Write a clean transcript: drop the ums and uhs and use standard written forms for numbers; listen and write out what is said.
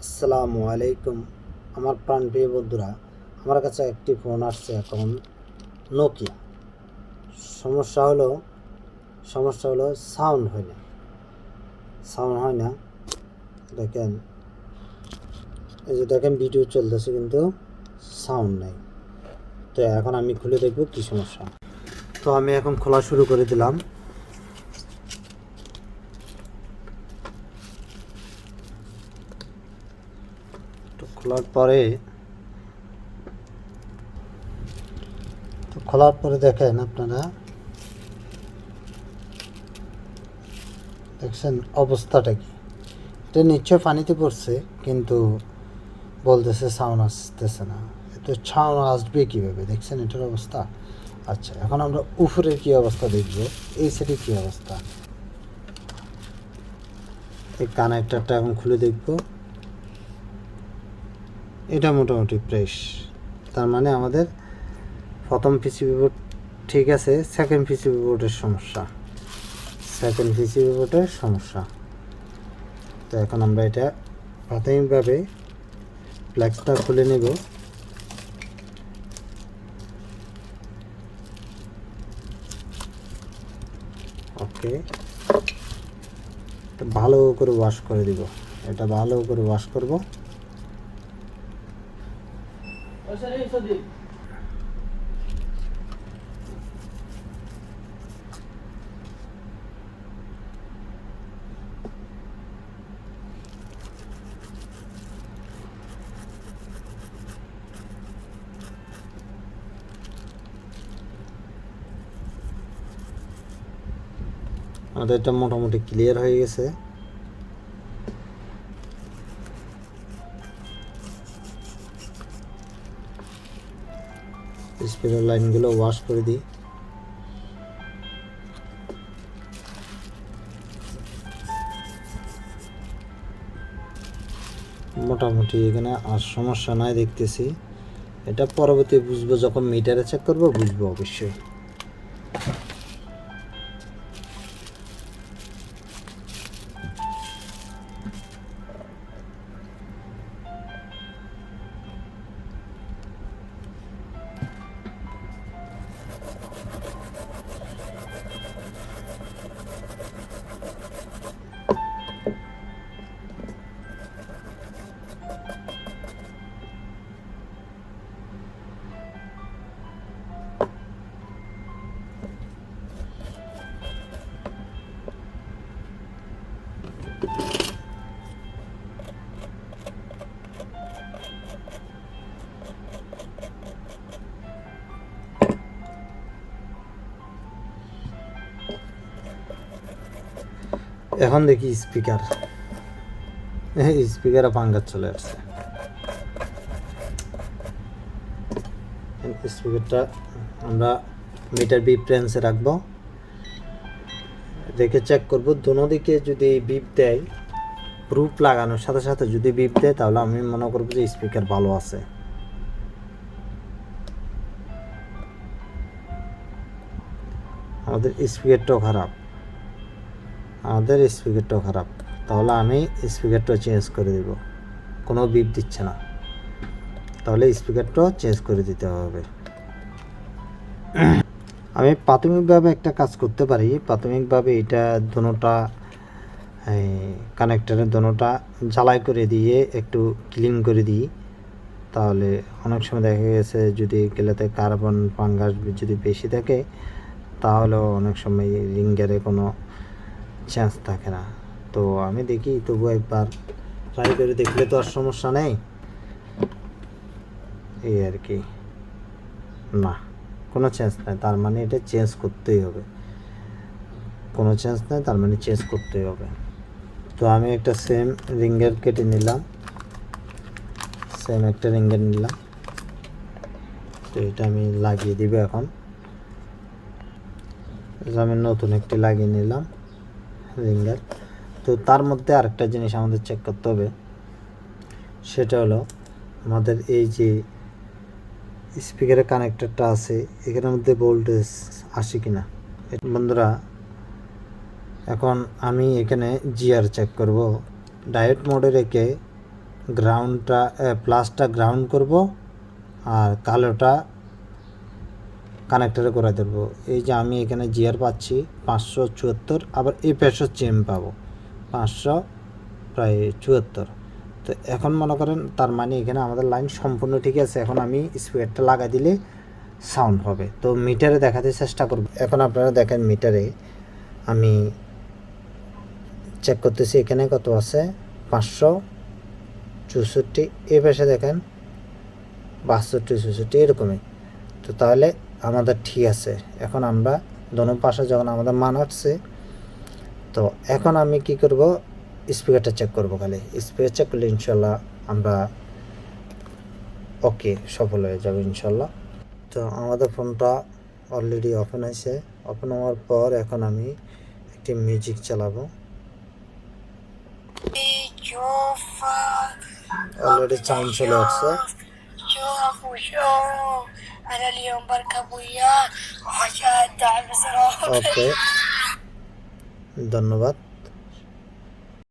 আসসালামু আলাইকুম আমার প্রাণপ্রিয় বন্ধুরা, আমার কাছে একটি ফোন আসছে এখন নোকিয়া। সমস্যা হলো সাউন্ড হয় না। দেখেন, এই যে দেখেন ভিডিও চলতেছে কিন্তু সাউন্ড নেই। তো এখন আমি খুলে দেখব কি সমস্যা। তো আমি এখন খোলা শুরু করে দিলাম। তো খোলার পরে দেখেন, আপনারা দেখছেন অবস্থাটা কি। এটা নিশ্চয় পানিতে পড়ছে, কিন্তু বলতেছে সাউন্ড আসতেছে না। তো সাউন্ড আসবে কীভাবে? দেখছেন এটার অবস্থা। আচ্ছা, এখন আমরা উপরের কী অবস্থা দেখব। এই সাইডে কী অবস্থা, এই কানেক্টরটা এখন খুলে দেখব। এটা মোটামুটি ফ্রেশ, তার মানে আমাদের প্রথম পিসিবি বোর্ড ঠিক আছে, সেকেন্ড পিসিবি বোর্ডের সমস্যা। তো এখন আমরা এটা প্রাথমিকভাবে ফ্ল্যাক্সটা খুলে নেব। ওকে, ভালো করে ওয়াশ করে দিব। এটা ভালো করে ওয়াশ করব। আমাদের এটা মোটামুটি ক্লিয়ার হয়ে গেছে। স্পিকার লাইনগুলো ওয়াশ করে দিই। মোটামুটি এখানে আর সমস্যা নাই দেখতেছি। এটা পরবর্তী বুঝবো, যখন মিটারে চেক করবো বুঝবো অবশ্যই। এখন দেখি স্পিকারে পাঙ্গাস চলে আসছে। স্পিকারটা আমরা মিটার বিপ রেঞ্জে রাখবো, দেখে চেক করব। দোনো দিকে যদি বিপ দেয়, প্রুফ লাগানোর সাথে সাথে যদি বিপ দেয়, তাহলে আমি মনে করবো যে স্পিকার ভালো আছে। আমাদের স্পিকারটাও খারাপ, তাহলে আমি স্পিকারটা চেঞ্জ করে দেব। কোনো বিপ দিচ্ছে না, তাহলে স্পিকারটাও চেঞ্জ করে দিতে হবে। আমি প্রাথমিকভাবে একটা কাজ করতে পারি। প্রাথমিকভাবে এটা দোনোটা কানেক্টরের দোনোটা ঝালাই করে দিয়ে একটু ক্লিন করে দিই। তাহলে অনেক সময় দেখা গেছে যদি গেলাতে কার্বন ফাঙ্গাস যদি বেশি থাকে, তাহলেও অনেক সময় রিঙ্গারে কোনো চান্স থাকে না। তো আমি দেখি, তবু একবার ট্রাই করে দেখলে তো আর সমস্যা নেই, এই আর কি। না, কোনো চেঞ্জ নাই, তার মানে এটা চেঞ্জ করতেই হবে। তো আমি একটা সেম রিঙ্গার কেটে নিলাম, তো এটা আমি লাগিয়ে দিব। এখন আমি নতুন একটি লাগিয়ে নিলাম রিঙ্গার। তো তার মধ্যে আরেকটা জিনিস আমাদের চেক করতে হবে, সেটা হলো আমাদের এই যে স্পিকারের কানেক্টরটা আছে, এখানের মধ্যে ভোল্টেজ আসে কিনা। বন্ধুরা, এখন আমি এখানে জিআর চেক করব। ডায়োড মোডে রেখে গ্রাউন্ডটা প্লাসটা গ্রাউন্ড করব আর কালোটা কানেক্টরে করে দেবো। এই যে আমি এখানে জিআর পাচ্ছি 574, আবার এই পাশে চেম পাবো 574। তো এখন মনে করেন তার মানে এখানে আমাদের লাইন সম্পূর্ণ ঠিক আছে। এখন আমি স্পিকারটা লাগাই দিলে সাউন্ড হবে। তো মিটারে দেখাতে চেষ্টা করব। এখন আপনারা দেখেন মিটারে আমি চেক করতেছি এখানে কত আছে 564, এই পাশে দেখেন 62 64 এরকমই। তো তাহলে আমাদের ঠিক আছে। এখন আমরা দোনো পাশে যখন আমাদের মান আসছে, তো এখন আমি কি করব, স্পিকারটা চেক করব। খালি স্পিকার চেক করলে ইনশাল্লাহ আমরা ওকে সফল হয়ে যাবে ইনশাল্লাহ। তো আমাদের ফোনটা অলরেডি ওপেন হয়েছে। ওপেন হওয়ার পর এখন আমি একটি মিউজিক চালাবো। অলরেডি সাউন্ড চলে আসছে। ওকে, ধন্যবাদ।